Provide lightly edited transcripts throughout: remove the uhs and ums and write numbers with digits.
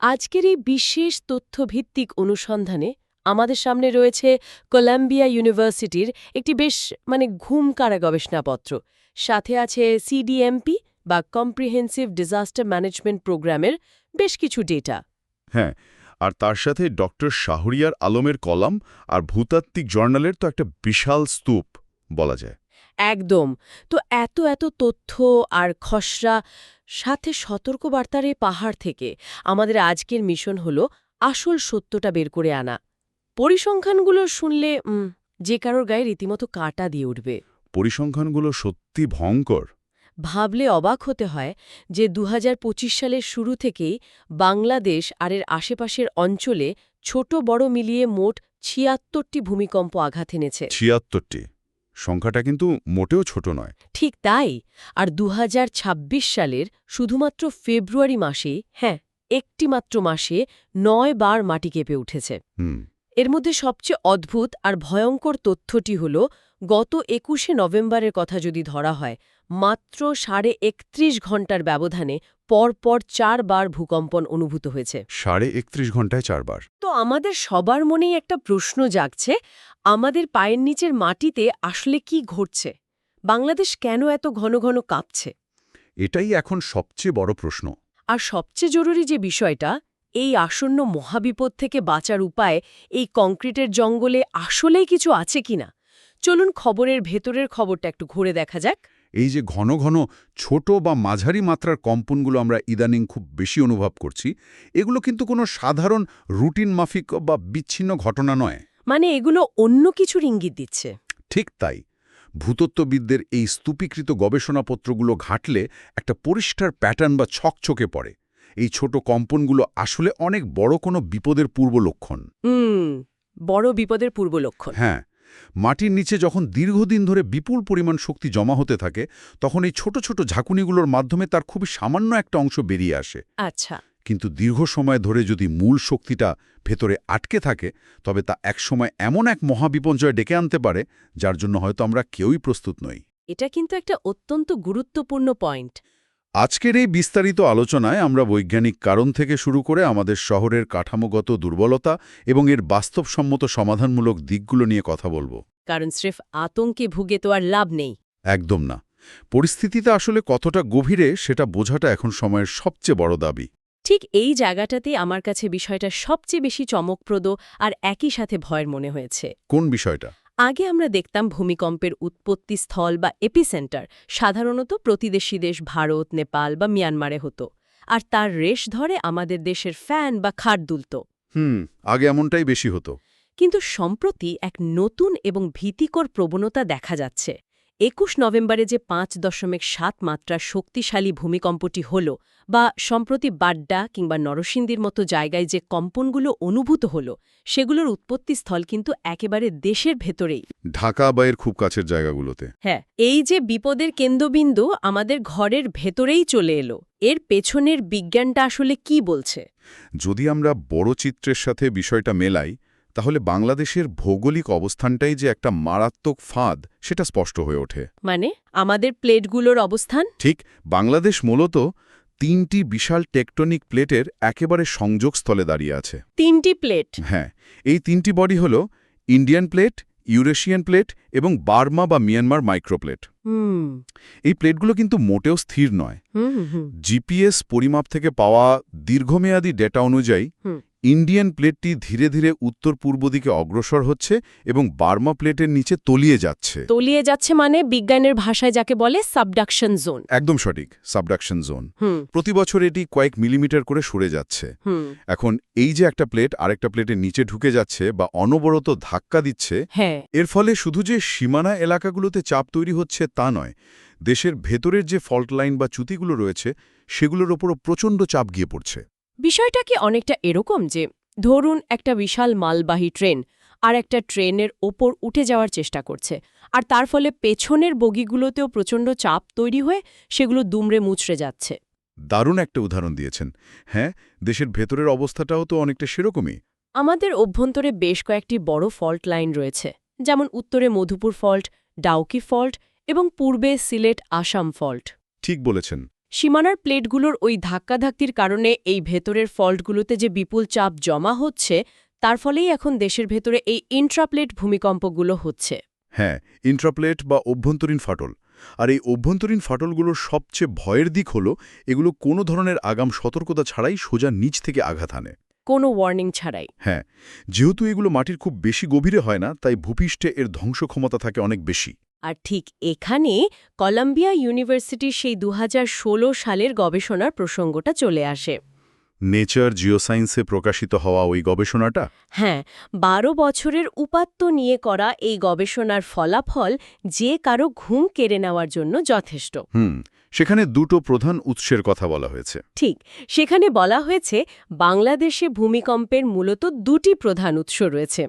আজকের এই বিশেষ তথ্যভিত্তিক অনুসন্ধানে আমাদের সামনে রয়েছে কলাম্বিয়া ইউনিভার্সিটির একটি বেশ ঘুমকাড়া গবেষণাপত্র। সাথে আছে সিডিএমপি বা কম্প্রিহেন্সিভ ডিজাস্টার ম্যানেজমেন্ট প্রোগ্রামের বেশ কিছু ডেটা। হ্যাঁ, আর তার সাথে ডক্টর শাহরিয়ার আলমের কলাম আর ভূতাত্ত্বিক জার্নালের তো একটা বিশাল স্তূপ বলা যায়। একদম। তো এত এত তথ্য আর খসড়া সাথে সতর্কবার্তার এই পাহাড় থেকে আমাদের আজকের মিশন হলো আসল সত্যটা বের করে আনা। পরিসংখ্যানগুলো শুনলে যে কারোর গায়ে রীতিমতো কাঁটা দিয়ে উঠবে। পরিসংখ্যানগুলো সত্যি ভয়ঙ্কর। ভাবলে অবাক হতে হয় যে ২০২৫ সালের শুরু থেকেই বাংলাদেশ আর এর আশেপাশের অঞ্চলে ছোট বড় মিলিয়ে মোট ৭৬টি ভূমিকম্প আঘাত এনেছে। ৭৬টি সংখ্যাটা কিন্তু মোটেও ছোট নয়। ঠিক তাই। আর ২০২৬ সালের শুধুমাত্র ফেব্রুয়ারি মাসেই একটি মাত্র মাসে ৯ বার মাটি কেঁপে উঠেছে। হুম। এর মধ্যে সবচেয়ে অদ্ভুত আর ভয়ঙ্কর তথ্যটি হল গত ২১শে নভেম্বরের কথা যদি ধরা হয়, মাত্র ৩১.৫ ঘণ্টার ব্যবধানে পরপর ৪ বার ভূকম্পন অনুভূত হয়েছে। ৩১.৫ ঘণ্টায় ৪ বার। তো আমাদের সবার মনেই একটা প্রশ্ন জাগছে, আমাদের পায়ের নিচের মাটিতে আসলে কি ঘটছে? বাংলাদেশ কেন এত ঘন ঘন কাঁপছে? এটাই এখন সবচেয়ে বড় প্রশ্ন। আর সবচেয়ে জরুরি যে বিষয়টা, এই আসন্ন মহাবিপদ থেকে বাঁচার উপায় এই কংক্রিটের জঙ্গলে আসলেই কিছু আছে কিনা। চলুন খবরের ভেতরের খবরটা একটু ঘুরে দেখা যাক। এই যে ঘন ঘন ছোট বা মাঝারি মাত্রার কম্পনগুলো আমরা ইদানিং খুব বেশি অনুভব করছি, এগুলো কিন্তু কোনো সাধারণ রুটিন মাফিক বা বিচ্ছিন্ন ঘটনা নয়। এগুলো অন্য কিছুর ইঙ্গিত দিচ্ছে। ঠিক তাই। ভূতত্ত্ববিদদের এই স্তূপীকৃত গবেষণাপত্রগুলো ঘাঁটলে একটা পরিষ্কার প্যাটার্ন বা ছকছকে পড়ে। এই ছোট কম্পনগুলো আসলে অনেক বড় কোনো বিপদের পূর্বলক্ষণ। বড় বিপদের পূর্বলক্ষণ। হ্যাঁ, মাটির নিচে যখন দীর্ঘদিন ধরে বিপুল পরিমাণ শক্তি জমা হতে থাকে, তখন এই ছোট ছোট ঝাঁকুনিগুলোর মাধ্যমে তার খুবই সামান্য একটা অংশ বেরিয়ে আসে। আচ্ছা। কিন্তু দীর্ঘ সময় ধরে যদি মূল শক্তিটা ভেতরে আটকে থাকে, তবে তা একসময় এমন এক মহাবিপর্যয় ডেকে আনতে পারে, যার জন্য হয়তো আমরা কেউই প্রস্তুত নই। এটা কিন্তু একটা অত্যন্ত গুরুত্বপূর্ণ পয়েন্ট। আজকের এই বিস্তারিত আলোচনায় আমরা বৈজ্ঞানিক কারণ থেকে শুরু করে আমাদের শহরের কাঠামোগত দুর্বলতা এবং এর বাস্তবসম্মত সমাধানমূলক দিকগুলো নিয়ে কথা বলবো। কারণ স্রেফ আতঙ্কে ভুগে তো আর লাভ নেই। একদম না। পরিস্থিতিতে আসলে কতটা গভীরে সেটা বোঝাটা এখন সময়ের সবচেয়ে বড় দাবি। ঠিক এই জায়গাটাতে আমার কাছে বিষয়টা সবচেয়ে বেশি চমকপ্রদ আর একই সাথে ভয়ের মনে হয়েছে। কোন বিষয়টা? আগে আমরা দেখতাম ভূমিকম্পের উৎপত্তিস্থল বা এপিসেন্টার সাধারণত প্রতিবেশী দেশ ভারত, নেপাল বা মিয়ানমারে হতো, আর তার রেশ ধরে আমাদের দেশের ফ্যান বা খাট দুলত। আগে এমনটাই বেশি হতো। কিন্তু সম্প্রতি এক নতুন এবং ভীতিকর প্রবণতা দেখা যাচ্ছে। ২১ নভেম্বরে যে ৫.৭ মাত্রার শক্তিশালী ভূমিকম্পটি হল, বা সম্প্রতি বাড্ডা কিংবা নরসিংদীর মতো জায়গায় যে কম্পনগুলো অনুভূত হল, সেগুলোর উৎপত্তিস্থল কিন্তু একেবারে দেশের ভেতরেই। ঢাকা বা এর খুব কাছের জায়গাগুলোতে। হ্যাঁ, এই যে বিপদের কেন্দ্রবিন্দু আমাদের ঘরের ভেতরেই চলে এলো, এর পেছনের বিজ্ঞানটা আসলে কি বলছে? যদি আমরা বড় চিত্রের সাথে বিষয়টা মেলাই, তাহলে বাংলাদেশের ভৌগোলিক অবস্থানটাই যে একটা মারাত্মক ফাঁদ সেটা স্পষ্ট হয়ে ওঠে। আমাদের প্লেটগুলোর অবস্থান? ঠিক, বাংলাদেশ মূলত ৩টি বিশাল টেকটনিক প্লেটের একেবারে সংযোগস্থলে দাঁড়িয়ে আছে। ৩টি প্লেট? হ্যাঁ, এই ৩টি বডি হল ইন্ডিয়ান প্লেট, ইউরেশিয়ান প্লেট এবং বার্মা বা মিয়ানমার মাইক্রোপ্লেট। এই প্লেটগুলো কিন্তু মোটেও স্থির নয়। জিপিএস পরিমাপ থেকে পাওয়া দীর্ঘমেয়াদী ডেটা অনুযায়ী ইন্ডিয়ান প্লেটটি ধীরে ধীরে উত্তর পূর্ব দিকে অগ্রসর হচ্ছে এবং বার্মা প্লেটের নিচে তলিয়ে যাচ্ছে। তলিয়ে যাচ্ছে বিজ্ঞানের ভাষায় যাকে বলে সাবডাকশন জোন। একদম সঠিক, সাবডাকশন জোন। প্রতি বছর এটি কয়েক মিলিমিটার করে সরে যাচ্ছে। এখন এই যে একটা প্লেট আরেকটা প্লেটের নিচে ঢুকে যাচ্ছে বা অনবরত ধাক্কা দিচ্ছে, এর ফলে শুধু যে সীমানা এলাকাগুলোতে চাপ তৈরি হচ্ছে তা নয়, দেশের ভেতরের যে ফল্ট লাইন বা চ্যুতিগুলো রয়েছে সেগুলোর ওপরও প্রচণ্ড চাপ গিয়ে পড়ছে। বিষয়টা কি অনেকটা এরকম যে, ধরুন একটা বিশাল মালবাহী ট্রেন আর একটা ট্রেনের ওপর উঠে যাওয়ার চেষ্টা করছে, আর তার ফলে পেছনের বগিগুলোতেও প্রচণ্ড চাপ তৈরি হয়ে সেগুলো দুমড়ে মুচড়ে যাচ্ছে। দারুণ একটা উদাহরণ দিয়েছেন। হ্যাঁ, দেশের ভেতরের অবস্থাটাও তো অনেকটা সেরকমই। আমাদের অভ্যন্তরে বেশ কয়েকটি বড় ফল্ট লাইন রয়েছে, যেমন উত্তরে মধুপুর ফল্ট, ডাউকি ফল্ট এবং পূর্বে সিলেট আসাম ফল্ট। ঠিক বলেছেন। সীমানার প্লেটগুলোর ওই ধাক্কাধাক্কির কারণে এই ভেতরের ফল্টগুলোতে যে বিপুল চাপ জমা হচ্ছে তার ফলেই এখন দেশের ভেতরে এই ইন্ট্রাপ্লেট ভূমিকম্পগুলো হচ্ছে। হ্যাঁ, ইন্ট্রাপ্লেট বা অভ্যন্তরীণ ফাটল। আর এই অভ্যন্তরীণ ফাটলগুলোর সবচেয়ে ভয়ের দিক হলো এগুলো কোনো ধরনের আগাম সতর্কতা ছাড়াই সোজা নিচ থেকে আঘাত হানে। কোনো ওয়ার্নিং ছাড়াই। হ্যাঁ, যেহেতু এগুলো মাটির খুব বেশি গভীরে হয় না, তাই ভূপৃষ্ঠে এর ধ্বংস ক্ষমতা থাকে অনেক বেশি। আর ঠিক এখানে কলাম্বিয়া ইউনিভার্সিটির সেই ২০১৬ সালের গবেষণার প্রসঙ্গটা চলে আসে। নেচার জিওসায়েন্সে প্রকাশিত হওয়া ওই গবেষণাটা? হ্যাঁ, ১২ বছরের উপাত্ত নিয়ে করা এই গবেষণার ফলাফল যে কারো ঘুম কেড়ে নেওয়ার জন্য যথেষ্ট। সেখানে দুটো প্রধান উৎসের কথা বলা হয়েছে। ঠিক, সেখানে বলা হয়েছে বাংলাদেশে ভূমিকম্পের মূলত দুটি প্রধান উৎস রয়েছে।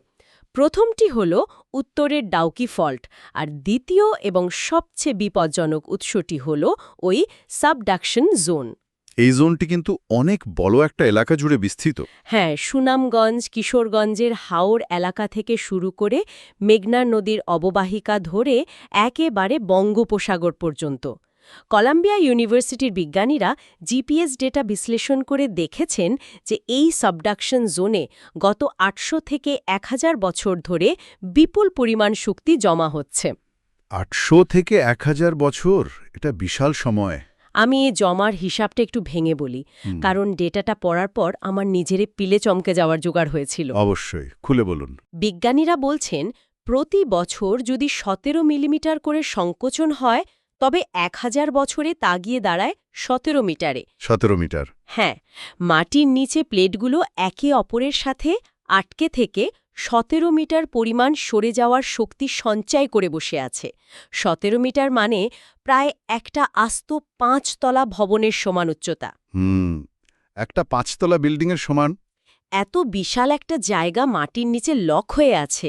প্রথমটি হল উত্তরের ডাউকি ফল্ট, আর দ্বিতীয় এবং সবচেয়ে বিপজ্জনক উৎসটি হল ওই সাবডাকশন জোন। এই জোনটি কিন্তু অনেক বড় একটা এলাকা জুড়ে বিস্তৃত। হ্যাঁ, সুনামগঞ্জ, কিশোরগঞ্জের হাওর এলাকা থেকে শুরু করে মেঘনা নদীর অববাহিকা ধরে একেবারে বঙ্গোপসাগর পর্যন্ত। কলাম্বিয়া ইউনিভার্সিটির বিজ্ঞানীরা জিপিএস ডেটা বিশ্লেষণ করে দেখেছেন যে এই সাবডাকশন জোনে গত ৮০০ থেকে ১০০০ বছর ধরে বিপুল পরিমাণ শক্তি জমা হচ্ছে। ৮০০ থেকে ১০০০ বছর, এটা বিশাল সময়। আমি এই জমার হিসাবটা একটু ভেঙে বলি, কারণ ডেটাটা পড়ার পর আমার নিজেরে পিলে চমকে যাওয়ার জোগাড় হয়েছিল। অবশ্যই, খুলে বলুন। বিজ্ঞানীরা বলছেন প্রতি বছর যদি ১৭ মিলিমিটার করে সংকোচন হয় তবে ১০০০ বছরে তা গিয়ে দাঁড়ায় ১৭ মিটারে। ১৭ মিটার? হ্যাঁ, মাটির নিচে প্লেটগুলো একে অপরের সাথে আটকে থেকে ১৭ মিটার পরিমাণ সরে যাওয়ার শক্তি সঞ্চয় করে বসে আছে। ১৭ মিটার মানে প্রায় একটা আস্ত ৫ তলা ভবনের সমান উচ্চতা। একটা ৫ তলা বিল্ডিংয়ের সমান। এত বিশাল একটা জায়গা মাটির নিচে লক হয়ে আছে।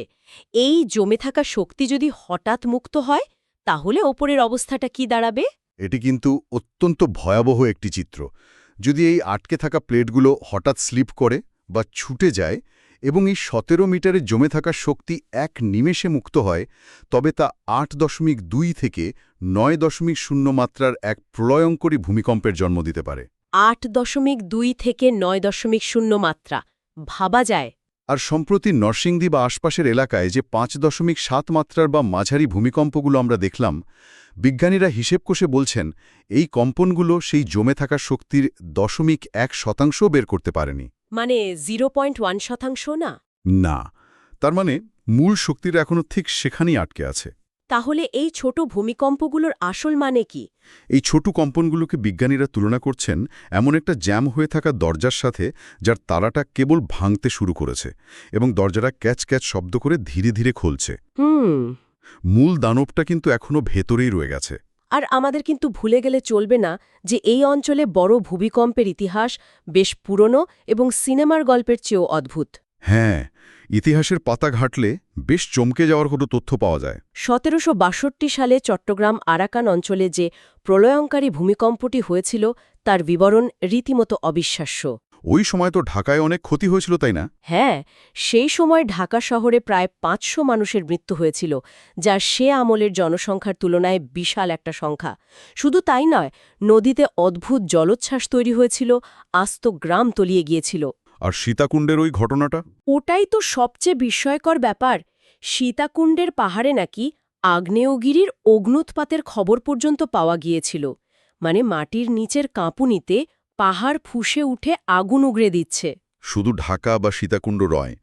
এই জমে থাকা শক্তি যদি হঠাৎ মুক্ত হয় তাহলে ওপরের অবস্থাটা কি দাঁড়াবে? এটি কিন্তু অত্যন্ত ভয়াবহ একটি চিত্র। যদি এই আটকে থাকা প্লেটগুলো হঠাৎ স্লিপ করে বা ছুটে যায় এবং এই ১৭ মিটারে জমে থাকা শক্তি এক নিমেষে মুক্ত হয়, তবে তা ৮.২ থেকে ৯.০ মাত্রার এক প্রলয়ঙ্করী ভূমিকম্পের জন্ম দিতে পারে। ৮.২ থেকে ৯.০ মাত্রা, ভাবা যায়। আর সম্প্রতি নরসিংদী বা আশপাশের এলাকায় যে ৫.৭ মাত্রার বা মাঝারি ভূমিকম্পগুলো আমরা দেখলাম, বিজ্ঞানীরা হিসেব কষে বলছেন এই কম্পনগুলো সেই জমে থাকা শক্তির ০.১% বের করতে পারেনি। মানে 0.1% না? না, তার মানে মূল শক্তির এখনও ঠিক সেখানেই আটকে আছে। তাহলে এই ছোট ভূমিকম্পগুলোর আসল মানে কি? এই ছোট কম্পনগুলোকে বিজ্ঞানীরা তুলনা করছেন এমন একটা জ্যাম হয়ে থাকা দরজার সাথে, যার তালাটা কেবল ভাঙতে শুরু করেছে এবং দরজাটা ক্যাচ ক্যাচ শব্দ করে ধীরে ধীরে খুলছে। মূল দানবটা কিন্তু এখনও ভেতরেই রয়ে গেছে। আর আমাদের কিন্তু ভুলে গেলে চলবে না যে এই অঞ্চলে বড় ভূমিকম্পের ইতিহাস বেশ পুরনো এবং সিনেমার গল্পের চেয়েও অদ্ভুত। হ্যাঁ, ইতিহাসের পাতা ঘাটলে বেশ চমকে যাওয়ার কোনো তথ্য পাওয়া যায়। ১৭৬২ সালে চট্টগ্রাম আরাকান অঞ্চলে যে প্রলয়ঙ্কারী ভূমিকম্পটি হয়েছিল তার বিবরণ রীতিমতো অবিশ্বাস্য। ওই সময় তো ঢাকায় অনেক ক্ষতি হয়েছিল, তাই না? হ্যাঁ, সেই সময় ঢাকা শহরে প্রায় ৫০০ মানুষের মৃত্যু হয়েছিল, যা সে আমলের জনসংখ্যার তুলনায় বিশাল একটা সংখ্যা। শুধু তাই নয়, নদীতে অদ্ভুত জলোচ্ছ্বাস তৈরি হয়েছিল, আস্ত গ্রাম তলিয়ে গিয়েছিল। আর সীতাকুণ্ডের ওই ঘটনাটা? ওটাই তো সবচেয়ে বিস্ময়কর ব্যাপার। সীতাকুণ্ডের পাহাড়ে নাকি আগ্নেয়গিরির অগ্ন্যুৎপাতের খবর পর্যন্ত পাওয়া গিয়েছিল। মানে মাটির নিচের কাঁপুনিতে পাহাড় ফুঁসে উঠে আগুন উগড়ে দিচ্ছে। শুধু ঢাকা বা সীতাকুণ্ড নয়,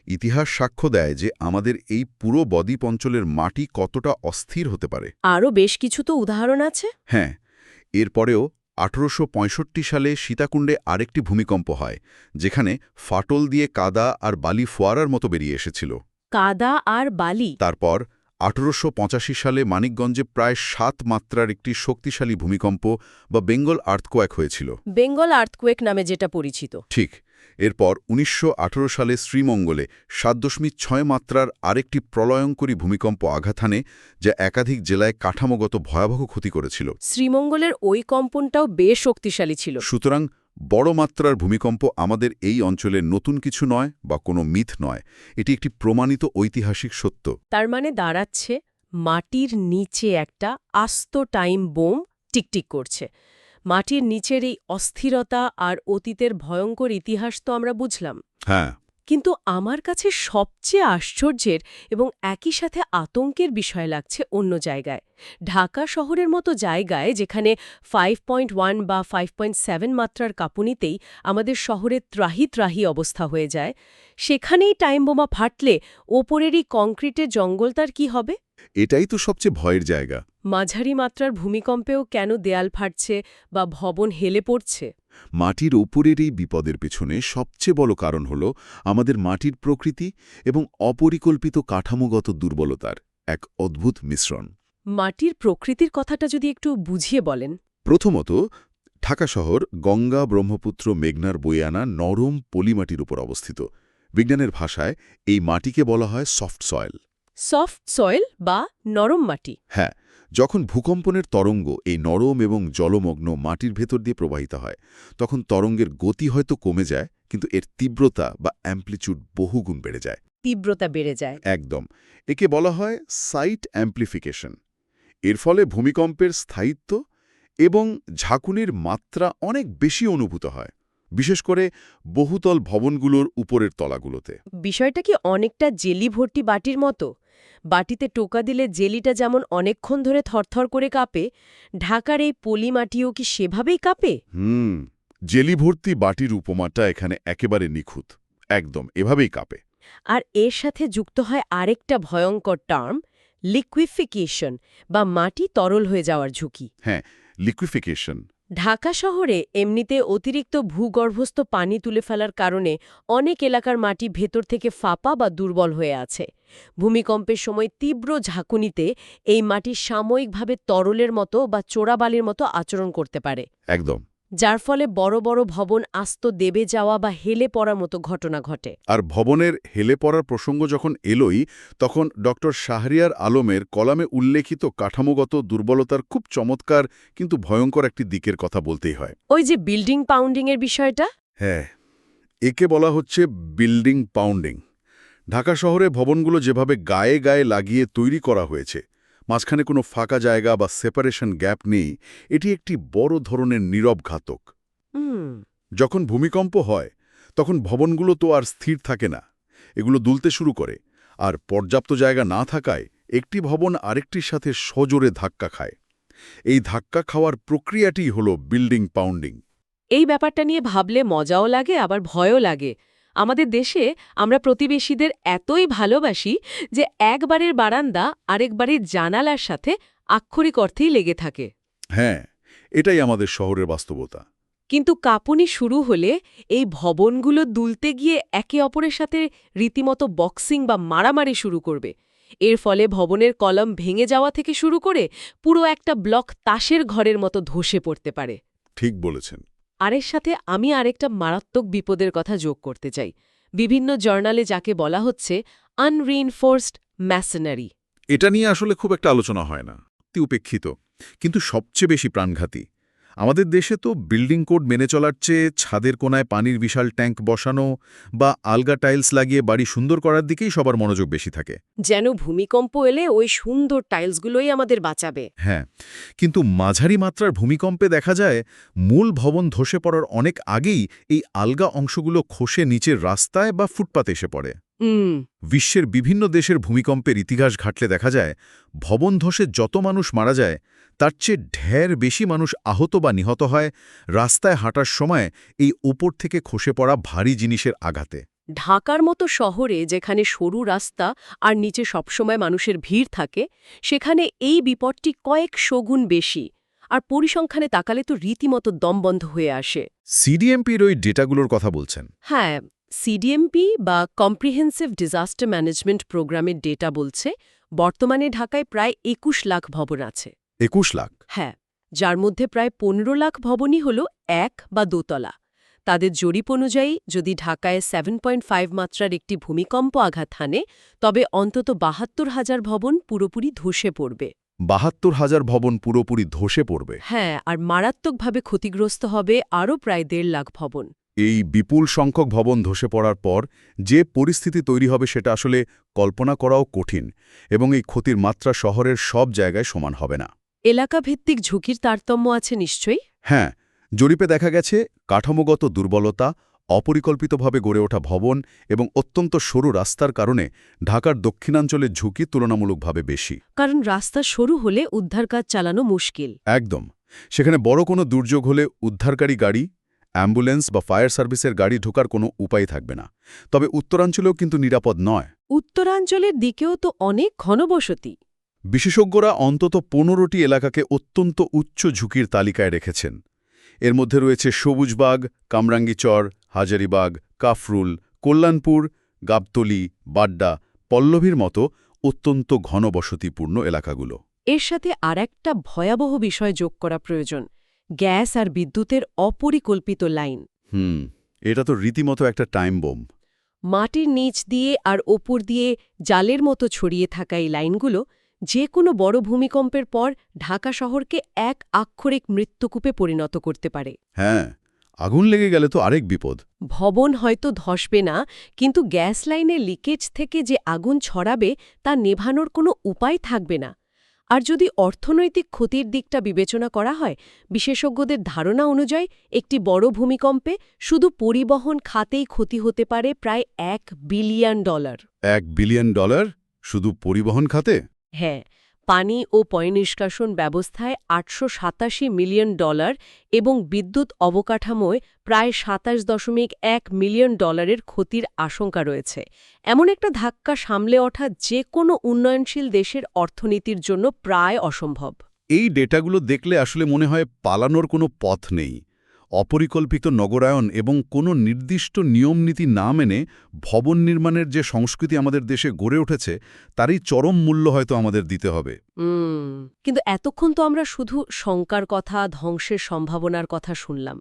ইতিহাস সাক্ষ্য দেয় যে আমাদের এই পুরো বদ্বীপ অঞ্চলের মাটি কতটা অস্থির হতে পারে। আরও বেশ কিছু তো উদাহরণ আছে। হ্যাঁ, এরপরেও ১৮৬৫ সালে সীতাকুণ্ডে আরেকটি ভূমিকম্প হয়, যেখানে ফাটল দিয়ে কাদা আর বালি ফোয়ারার মতো বেরিয়ে এসেছিল। কাদা আর বালি? তারপর ১৮৮৫ সালে মানিকগঞ্জে প্রায় ৭ মাত্রার একটি শক্তিশালী ভূমিকম্প বা বেঙ্গল আর্থকোয়েক হয়েছিল। বেঙ্গল আর্থকোয়েক নামে যেটা পরিচিত। ঠিক। এরপর ১৯১৮ সালে শ্রীমঙ্গলে ৭.৬ মাত্রার আরেকটি প্রলয়ঙ্করী ভূমিকম্প আঘাত হানে, যা একাধিক জেলায় কাঠামোগত ভয়াবহ ক্ষতি করেছিল। শ্রীমঙ্গলের ওই কম্পনটাও বেশ শক্তিশালী ছিল। সুতরাং বড় মাত্রার ভূমিকম্প আমাদের এই অঞ্চলে নতুন কিছু নয় বা কোনো মিথ নয়, এটি একটি প্রমাণিত ঐতিহাসিক সত্য। তার মানে দাঁড়াচ্ছে মাটির নিচে একটা আস্ত টাইম বোম টিকটিক করছে। মাটির নিচের এই অস্থিরতা আর অতীতের ভয়ঙ্কর ইতিহাস তো আমরা বুঝলাম, হ্যাঁ, কিন্তু আমার কাছে সবচেয়ে আশ্চর্যের এবং একই সাথে আতঙ্কের বিষয় লাগছে অন্য জায়গায়। ঢাকা শহরের মতো জায়গায় যেখানে 5.1 বা 5.7 মাত্রার কাঁপুনিতেই আমাদের শহরের ত্রাহি ত্রাহি অবস্থা হয়ে যায়, সেখানেই টাইম বোমা ফাটলে ওপরেরই কংক্রিটের জঙ্গলটার কি হবে? এটাই তো সবচেয়ে ভয়ের জায়গা। মাঝারি মাত্রার ভূমিকম্পেও কেন দেয়াল ফাটছে বা ভবন হেলে পড়ছে? মাটির ওপরের এই বিপদের পেছনে সবচেয়ে বড় কারণ হল আমাদের মাটির প্রকৃতি এবং অপরিকল্পিত কাঠামোগত দুর্বলতার এক অদ্ভুত মিশ্রণ। মাটির প্রকৃতির কথাটা যদি একটু বুঝিয়ে বলেন। প্রথমত, ঢাকা শহর গঙ্গা, ব্রহ্মপুত্র, মেঘনার বয়ে আনা নরম পলিমাটির উপর অবস্থিত। বিজ্ঞানের ভাষায় এই মাটিকে বলা হয় সফট সয়েল। সফট সয়েল বা নরম মাটি। হ্যাঁ, যখন ভূকম্পনের তরঙ্গ এই নরম এবং জলমগ্ন মাটির ভেতর দিয়ে প্রবাহিত হয়, তখন তরঙ্গের গতি হয়তো কমে যায়, কিন্তু এর তীব্রতা বা অ্যাম্প্লিচিউড বহুগুণ বেড়ে যায়। তীব্রতা বেড়ে যায়। একদম। একে বলা হয় সাইট অ্যাম্প্লিফিকেশন। এর ফলে ভূমিকম্পের স্থায়িত্ব এবং ঝাঁকুনির মাত্রা অনেক বেশি অনুভূত হয়, বিশেষ করে বহুতল ভবনগুলোর উপরের তলাগুলোতে। বিষয়টা কি অনেকটা জেলি ভর্তি বাটির মতো? বাটিতে টোকা দিলে জেলিটা যেমন অনেকক্ষণ ধরে থরথর করে কাঁপে, ঢাকার এই পলি মাটিও কি সেভাবেই কাঁপে? জেলি ভর্তি বাটির উপমাটা এখানে একেবারে নিখুঁত। একদম এভাবেই কাঁপে। আর এর সাথে যুক্ত হয় আরেকটা ভয়ঙ্কর টার্ম, লিকুইফিকেশন বা মাটি তরল হয়ে যাওয়ার ঝুঁকি। হ্যাঁ, লিকুইফিকেশন। ঢাকা শহরে এমনিতে অতিরিক্ত ভূগর্ভস্থ পানি তুলে ফেলার কারণে অনেক এলাকার মাটি ভেতর থেকে ফাঁপা বা দুর্বল হয়ে আছে। ভূমিকম্পের সময় তীব্র ঝাঁকুনিতে এই মাটি সাময়িকভাবে তরলের মতো বা চোরাবালির মতো আচরণ করতে পারে, একদম। যার ফলে বড় বড় ভবন আস্ত দেবে যাওয়া বা হেলে পড়ার মতো ঘটনা ঘটে। আর ভবনের হেলে পড়ার প্রসঙ্গ যখন এলোই, তখন ডক্টর শাহরিয়ার আলমের কলামে উল্লেখিত কাঠামোগত দুর্বলতার খুব চমৎকার কিন্তু ভয়ঙ্কর একটি দিকের কথা বলতেই হয়। ওই যে বিল্ডিং পাউন্ডিংয়ের বিষয়টা। হ্যাঁ, একে বলা হচ্ছে বিল্ডিং পাউন্ডিং। ঢাকা শহরে ভবনগুলো যেভাবে গায়ে গায়ে লাগিয়ে তৈরি করা হয়েছে, মাঝখানে কোনো ফাঁকা জায়গা বা সেপারেশন গ্যাপ নেই, এটি একটি বড় ধরনের নীরব ঘাতক। যখন ভূমিকম্প হয়, তখন ভবনগুলো তো আর স্থির থাকে না, এগুলো দুলতে শুরু করে, আর পর্যাপ্ত জায়গা না থাকায় একটি ভবন আরেকটির সাথে সজোরে ধাক্কা খায়। এই ধাক্কা খাওয়ার প্রক্রিয়াটি হল বিল্ডিং পাউন্ডিং। এই ব্যাপারটা নিয়ে ভাবলে মজাও লাগে আবার ভয়ও লাগে। আমাদের দেশে আমরা প্রতিবেশীদের এতই ভালোবাসি যে একবারের বারান্দা আরেকবারের জানালার সাথে আক্ষরিক অর্থেই লেগে থাকে। হ্যাঁ, এটাই আমাদের শহরের বাস্তবতা। কিন্তু কাঁপুনি শুরু হলে এই ভবনগুলো দুলতে গিয়ে একে অপরের সাথে রীতিমতো বক্সিং বা মারামারি শুরু করবে। এর ফলে ভবনের কলম ভেঙে যাওয়া থেকে শুরু করে পুরো একটা ব্লক তাসের ঘরের মতো ধসে পড়তে পারে। ঠিক বলেছেন। আর এর সাথে আমি আরেকটা মারাত্মক বিপদের কথা যোগ করতে চাই। বিভিন্ন জার্নালে যাকে বলা হচ্ছে আনরিইনফোর্সড ম্যাসনারি। এটা নিয়ে আসলে খুব একটা আলোচনা হয় না, অতি উপেক্ষিত, কিন্তু সবচেয়ে বেশি প্রাণঘাতী। আমাদের দেশে তো বিল্ডিং কোড মেনে চলার চেয়ে ছাদের কোনায় পানির বিশাল ট্যাঙ্ক বসানো বা আলগা টাইলস লাগিয়ে বাড়ি সুন্দর করার দিকেই সবার মনোযোগ বেশি থাকে। যেন ভূমিকম্প এলে ওই সুন্দর টাইলসগুলোই আমাদের বাঁচাবে। হ্যাঁ, কিন্তু মাঝারি মাত্রার ভূমিকম্পে দেখা যায় মূল ভবন ধসে পড়ার অনেক আগেই এই আলগা অংশগুলো খসে নিচের রাস্তায় বা ফুটপাতে এসে পড়ে। বিশ্বের বিভিন্ন দেশের ভূমিকম্পের ইতিহাস ঘাটলে দেখা যায় ভবন ধসে যত মানুষ মারা যায় তার চেয়ে ঢের বেশি মানুষ আহত বা নিহত হয় রাস্তায় হাঁটার সময় এই ওপর থেকে খসে পড়া ভারী জিনিসের আঘাতে। ঢাকার মতো শহরে যেখানে সরু রাস্তা আর নিচে সবসময় মানুষের ভিড় থাকে, সেখানে এই বিপদটি কয়েকশো গুণ বেশি। আর পরিসংখ্যানে তাকালে তো রীতিমতো দমবন্ধ হয়ে আসে। সিডিএমপির ওই ডেটাগুলোর কথা বলছেন? হ্যাঁ, সিডিএমপি বা কম্প্রিহেন্সিভ ডিজাস্টার ম্যানেজমেন্ট প্রোগ্রামের ডেটা বলছে বর্তমানে ঢাকায় প্রায় ২১ লাখ ভবন আছে। ২১ লাখ? হ্যাঁ, যার মধ্যে প্রায় ১৫ লাখ ভবনই হল এক বা দোতলা। তাদের জরিপ অনুযায়ী যদি ঢাকায় 7.5 মাত্রার একটি ভূমিকম্প আঘাত হানে, তবে অন্তত ৭২,০০০ ভবন পুরোপুরি ধসে পড়বে। ৭২,০০০ ভবন পুরোপুরি ধসে পড়বে? হ্যাঁ, আর মারাত্মকভাবে ক্ষতিগ্রস্ত হবে আরও প্রায় ১.৫ লাখ ভবন। এই বিপুল সংখ্যক ভবন ধসে পড়ার পর যে পরিস্থিতি তৈরি হবে সেটা আসলে কল্পনা করাও কঠিন, এবং এই ক্ষতির মাত্রা শহরের সব জায়গায় সমান হবে না। এলাকাভিত্তিক ঝুঁকির তারতম্য আছে নিশ্চয়ই। হ্যাঁ, জরিপে দেখা গেছে কাঠামোগত দুর্বলতা, অপরিকল্পিতভাবে গড়ে ওঠা ভবন এবং অত্যন্ত সরু রাস্তার কারণে ঢাকার দক্ষিণাঞ্চলের ঝুঁকি তুলনামূলকভাবে বেশি। কারণ রাস্তা সরু হলে উদ্ধার কাজ চালানো মুশকিল। একদম। সেখানে বড় কোনো দুর্যোগ হলে উদ্ধারকারী গাড়ি, অ্যাম্বুলেন্স বা ফায়ার সার্ভিসের গাড়ি ঢোকার কোনো উপায় থাকবে না। তবে উত্তরাঞ্চলেও কিন্তু নিরাপদ নয়। উত্তরাঞ্চলের দিকেও তো অনেক ঘনবসতি। বিশেষজ্ঞরা অন্তত 15টি এলাকাকে অত্যন্ত উচ্চ ঝুঁকির তালিকায় রেখেছেন। এর মধ্যে রয়েছে সবুজবাগ, কামরাঙ্গীচর, হাজারিবাগ, কাফরুল, কল্যাণপুর, গাবতলী, বাড্ডা, পল্লবীর মতো অত্যন্ত ঘনবসতিপূর্ণ এলাকাগুলো। এর সাথে আরেকটা ভয়াবহ বিষয় যোগ করা প্রয়োজন, গ্যাস আর বিদ্যুতের অপরিকল্পিত লাইন। এটা তো রীতিমতো একটা টাইম বোম। মাটির নিচ দিয়ে আর ওপর দিয়ে জালের মতো ছড়িয়ে থাকা এই লাইনগুলো যে কোনো বড় ভূমিকম্পের পর ঢাকা শহরকে এক আক্ষরিক মৃত্যুকূপে পরিণত করতে পারে। হ্যাঁ, আগুন লেগে গেলে তো আরেক বিপদ। ভবন হয়তো ধসবে না, কিন্তু গ্যাস লাইনের লিকেজ থেকে যে আগুন ছড়াবে তা নেভানোর কোনো উপায় থাকবে না। আর যদি অর্থনৈতিক ক্ষতির দিকটা বিবেচনা করা হয়, বিশেষজ্ঞদের ধারণা অনুযায়ী একটি বড় ভূমিকম্পে শুধু পরিবহন খাতেই ক্ষতি হতে পারে প্রায় $1 বিলিয়ন। $1 বিলিয়ন শুধু পরিবহন খাতে? হ্যাঁ, পানি ও পয়ঃনিষ্কাশন ব্যবস্থায় $887 মিলিয়ন এবং বিদ্যুৎ অবকাঠামোয় প্রায় $27.1 মিলিয়ন ক্ষতির আশঙ্কা রয়েছে। এমন একটা ধাক্কা সামলে ওঠা যে কোনো উন্নয়নশীল দেশের অর্থনীতির জন্য প্রায় অসম্ভব। এই ডেটাগুলো দেখলে আসলে মনে হয় পালানোর কোনো পথ নেই। অপরিকল্পিত নগরায়ন এবং কোনো নির্দিষ্ট নিয়মনীতি না মেনে ভবন নির্মাণের যে সংস্কৃতি আমাদের দেশে গড়ে উঠেছে, তারই চরম মূল্য হয়তো আমাদের দিতে হবে। কিন্তু এতক্ষণ তো আমরা শুধু শঙ্কার কথা, ধ্বংসের সম্ভাবনার কথা শুনলাম।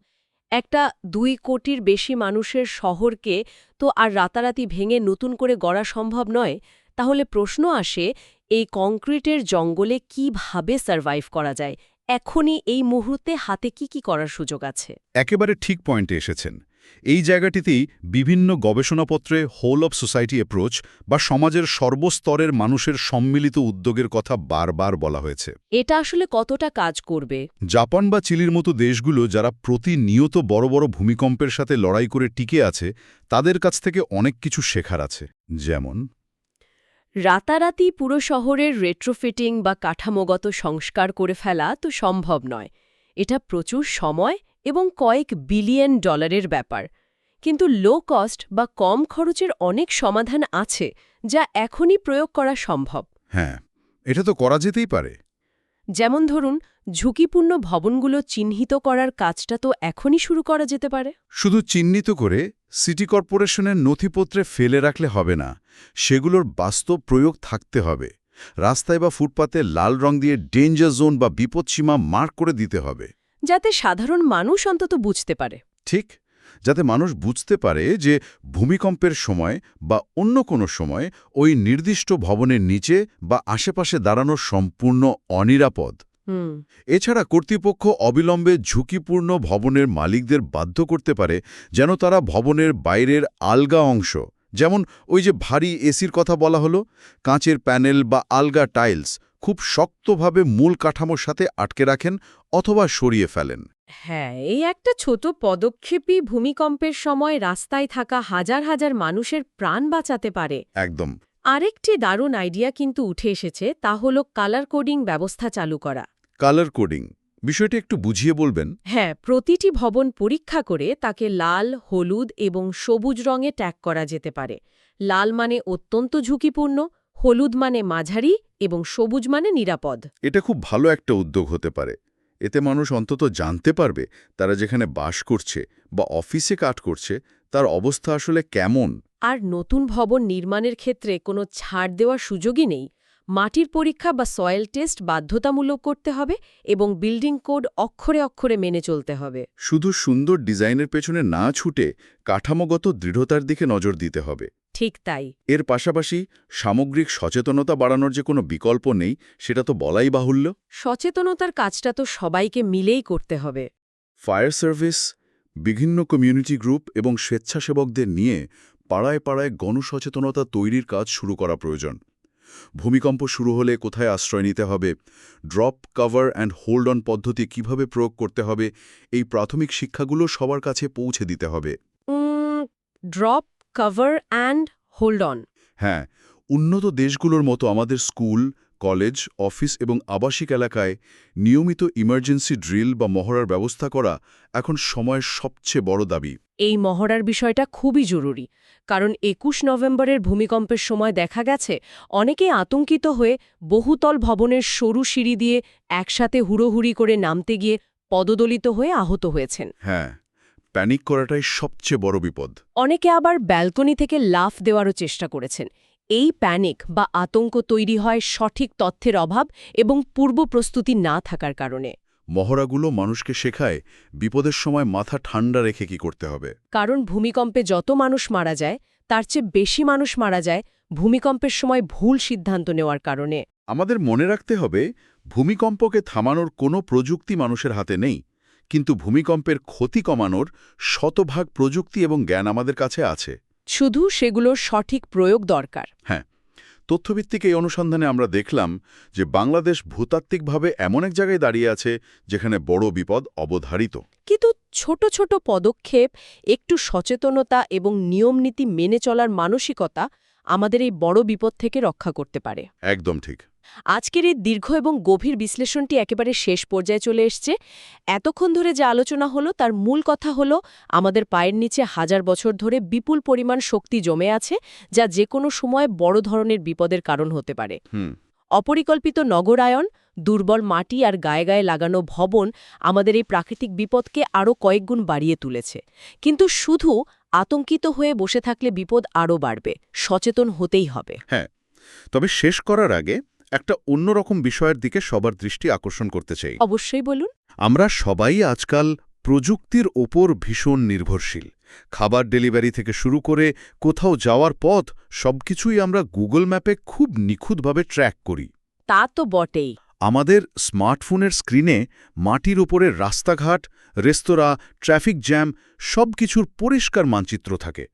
একটা 2 কোটির বেশি মানুষের শহরকে তো আর রাতারাতি ভেঙে নতুন করে গড়া সম্ভব নয়। তাহলে প্রশ্ন আসে, এই কংক্রিটের জঙ্গলে কিভাবে সারভাইভ করা যায়? এখনই এই মুহূর্তে হাতে কি করার সুযোগ আছে? একেবারে ঠিক পয়েন্টে এসেছেন। এই জায়গাটিতেই বিভিন্ন গবেষণাপত্রে হোল অব সোসাইটি অ্যাপ্রোচ বা সমাজের সর্বস্তরের মানুষের সম্মিলিত উদ্যোগের কথা বারবার বলা হয়েছে। এটা আসলে কতটা কাজ করবে? জাপান বা চিলির মতো দেশগুলো যারা প্রতিনিয়ত বড় বড় ভূমিকম্পের সাথে লড়াই করে টিকে আছে, তাদের কাছ থেকে অনেক কিছু শেখার আছে। যেমন রাতারাতি পুরো শহরের রেট্রোফিটিং বা কাঠামোগত সংস্কার করে ফেলা তো সম্ভব নয়। এটা প্রচুর সময় এবং কয়েক বিলিয়ন ডলারের ব্যাপার। কিন্তু লো কস্ট বা কম খরচের অনেক সমাধান আছে যা এখনই প্রয়োগ করা সম্ভব। হ্যাঁ, এটা তো করা যেতেই পারে। যেমন ধরুন, ঝুঁকিপূর্ণ ভবনগুলো চিহ্নিত করার কাজটা তো এখনই শুরু করা যেতে পারে। শুধু চিহ্নিত করে সিটি কর্পোরেশনের নথিপত্রে ফেলে রাখলে হবে না, সেগুলোর বাস্তব প্রয়োগ থাকতে হবে। রাস্তায় বা ফুটপাতে লাল রং দিয়ে ডেঞ্জার জোন বা বিপদসীমা মার্ক করে দিতে হবে। যাতে সাধারণ মানুষ অন্তত বুঝতে পারে। ঠিক, যাতে মানুষ বুঝতে পারে যে ভূমিকম্পের সময় বা অন্য কোনো সময় ওই নির্দিষ্ট ভবনের নিচে বা আশেপাশে দাঁড়ানো সম্পূর্ণ অনিরাপদ। এছাড়া কর্তৃপক্ষ অবিলম্বে ঝুঁকিপূর্ণ ভবনের মালিকদের বাধ্য করতে পারে যেন তারা ভবনের বাইরের আলগা অংশ, যেমন ওই যে ভারী এসির কথা বলা হলো, কাঁচের প্যানেল বা আলগা টাইলস খুব শক্তভাবে মূল কাঠামোর সাথে আটকে রাখেন অথবা সরিয়ে ফেলেন। হ্যাঁ, এই একটা ছোট পদক্ষেপই ভূমিকম্পের সময় রাস্তায় থাকা হাজার হাজার মানুষের প্রাণ বাঁচাতে পারে। একদম। আরেকটি দারুণ আইডিয়া কিন্তু উঠে এসেছে, তা হল কালার কোডিং ব্যবস্থা চালু করা। কালার কোডিং বিষয়টি একটু বুঝিয়ে বলবেন? হ্যাঁ, প্রতিটি ভবন পরীক্ষা করে তাকে লাল, হলুদ এবং সবুজ রঙে ট্যাগ করা যেতে পারে। লাল মানে অত্যন্ত ঝুঁকিপূর্ণ, হলুদ মানে মাঝারি এবং সবুজ মানে নিরাপদ। এটা খুব ভালো একটা উদ্যোগ হতে পারে। এতে মানুষ অন্তত জানতে পারবে তারা যেখানে বাস করছে বা অফিসে কাজ করছে তার অবস্থা আসলে কেমন। আর নতুন ভবন নির্মাণের ক্ষেত্রে কোনো ছাড় দেওয়ার সুযোগই নেই। মাটির পরীক্ষা বা সয়েল টেস্ট বাধ্যতামূলক করতে হবে এবং বিল্ডিং কোড অক্ষরে অক্ষরে মেনে চলতে হবে। শুধু সুন্দর ডিজাইনের পেছনে না ছুটে কাঠামোগত দৃঢ়তার দিকে নজর দিতে হবে। ঠিক তাই। এর পাশাপাশি সামগ্রিক সচেতনতা বাড়ানোর যে কোনো বিকল্প নেই সেটা তো বলাই বাহুল্য। সচেতনতার কাজটা তো সবাইকে মিলেই করতে হবে। ফায়ার সার্ভিস, বিভিন্ন কমিউনিটি গ্রুপ এবং স্বেচ্ছাসেবকদের নিয়ে পাড়ায় পাড়ায় গণসচেতনতা তৈরির কাজ শুরু করা প্রয়োজন। ভূমিকম্প শুরু হলে কোথায় আশ্রয় নিতে হবে, drop, cover and hold on পদ্ধতি কিভাবে প্রয়োগ করতে হবে, এই প্রাথমিক শিক্ষাগুলো সবার কাছে পৌঁছে দিতে হবে। Drop, cover and hold on. হ্যাঁ, উন্নত দেশগুলোর মতো আমাদের স্কুল, কলেজ, অফিস এবং আবাসিক এলাকায় নিয়মিত ইমার্জেন্সি ড্রিল বা মহড়ার ব্যবস্থা করা এখন সময়ের সবচেয়ে বড় দাবি। এই মহড়ার বিষয়টা খুবই জরুরি, কারণ ২১ নভেম্বরের ভূমিকম্পের সময় দেখা গেছে অনেকেই আতঙ্কিত হয়ে বহুতল ভবনের সরু সিঁড়ি দিয়ে একসাথে হুড়োহুড়ি করে নামতে গিয়ে পদদলিত হয়ে আহত হয়েছেন। হ্যাঁ, প্যানিক করাটাই সবচেয়ে বড় বিপদ। অনেকে আবার ব্যালকনি থেকে লাফ দেওয়ারও চেষ্টা করেছেন। এই প্যানিক বা আতঙ্ক তৈরি হয় সঠিক তথ্যের অভাব এবং পূর্ব প্রস্তুতি না থাকার কারণে। মহড়াগুলো মানুষকে শেখায় বিপদের সময় মাথা ঠান্ডা রেখে কি করতে হবে। কারণ ভূমিকম্পে যত মানুষ মারা যায় তার চেয়ে বেশি মানুষ মারা যায় ভূমিকম্পের সময় ভুল সিদ্ধান্ত নেওয়ার কারণে। আমাদের মনে রাখতে হবে, ভূমিকম্পকে থামানোর কোনো প্রযুক্তি মানুষের হাতে নেই, কিন্তু ভূমিকম্পের ক্ষতি কমানোর শতভাগ প্রযুক্তি এবং জ্ঞান আমাদের কাছে আছে। শুধু সেগুলোর সঠিক প্রয়োগ দরকার। হ্যাঁ, তথ্যভিত্তিক এই অনুসন্ধানে আমরা দেখলাম যে বাংলাদেশ ভূতাত্ত্বিকভাবে এমন এক জায়গায় দাঁড়িয়ে আছে যেখানে বড় বিপদ অবধারিত। কিন্তু ছোট ছোট পদক্ষেপ, একটু সচেতনতা এবং নিয়মনীতি মেনে চলার মানসিকতা আমাদের এই বড় বিপদ থেকে রক্ষা করতে পারে। একদম ঠিক। আজকের এই দীর্ঘ এবং গভীর বিশ্লেষণটি একেবারে শেষ পর্যায়ে চলে এসছে। এতক্ষণ ধরে যে আলোচনা হলো তার মূল কথা হলো আমাদের পায়ের নিচে হাজার বছর ধরে বিপুল পরিমাণ শক্তি জমে আছে, যা যে কোনো সময় বড় ধরনের বিপদের কারণ হতে পারে। অপরিকল্পিত নগরায়ন, দুর্বল মাটি আর গায়ে গায়ে লাগানো ভবন আমাদের এই প্রাকৃতিক বিপদকে আরও কয়েকগুণ বাড়িয়ে তুলেছে। কিন্তু শুধু আতঙ্কিত হয়ে বসে থাকলে বিপদ আরও বাড়বে। সচেতন হতেই হবে। হ্যাঁ, তবে শেষ করার আগে একটা অন্যরকম বিষয়ের দিকে সবার দৃষ্টি আকর্ষণ করতে চাই। অবশ্যই বলুন। আমরা সবাই আজকাল প্রযুক্তির ওপর ভীষণ নির্ভরশীল। খাবার ডেলিভারি থেকে শুরু করে কোথাও যাওয়ার পথ সবকিছুই আমরা গুগল ম্যাপে খুব নিখুঁতভাবে ট্র্যাক করি। তা তো বটেই। আমাদের স্মার্টফোনের স্ক্রিনে মাটির উপরে রাস্তাঘাট, রেস্তোরাঁ, ট্রাফিক জ্যাম সবকিছুর পরিষ্কার মানচিত্র থাকে।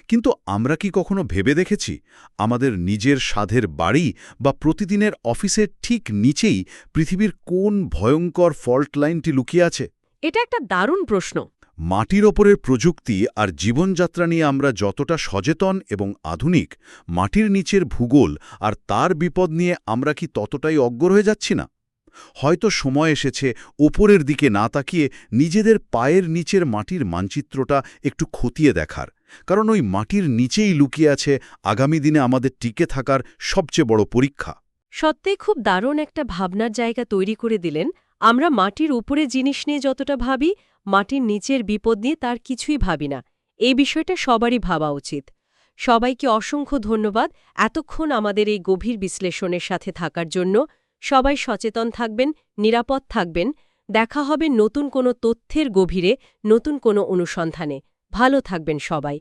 কিন্তু আমরা কি কখনো ভেবে দেখেছি আমাদের নিজের সাধের বাড়ি বা প্রতিদিনের অফিসের ঠিক নিচেই পৃথিবীর কোন ভয়ঙ্কর ফল্ট লাইনটি লুকিয়ে আছে? এটা একটা দারুণ প্রশ্ন। মাটির ওপরের প্রযুক্তি আর জীবনযাত্রা নিয়ে আমরা যতটা সচেতন এবং আধুনিক, মাটির নিচের ভূগোল আর তার বিপদ নিয়ে আমরা কি ততটাই অজ্ঞ হয়ে যাচ্ছি না? হয়তো সময় এসেছে ওপরের দিকে না তাকিয়ে নিজেদের পায়ের নিচের মাটির মানচিত্রটা একটু খতিয়ে দেখার, কারণ ওই মাটির নিচেই লুকিয়ে আছে আগামী দিনে আমাদের টিকে থাকার সবচেয়ে বড় পরীক্ষা। সত্যিই খুব দারুণ একটা ভাবনার জায়গা তৈরি করে দিলেন। আমরা মাটির উপরে জিনিস নিয়ে যতটা ভাবি, মাটির নিচের বিপদ নিয়ে তার কিছুই ভাবি না। এই বিষয়টা সবারই ভাবা উচিত। সবাইকে অসংখ্য ধন্যবাদ এতক্ষণ আমাদের এই গভীর বিশ্লেষণের সাথে থাকার জন্য। সবাই সচেতন থাকবেন, নিরাপদ থাকবেন। দেখা হবে নতুন কোনো তথ্যের গভীরে, নতুন কোনো অনুসন্ধানে। ভালো থাকবেন সবাই।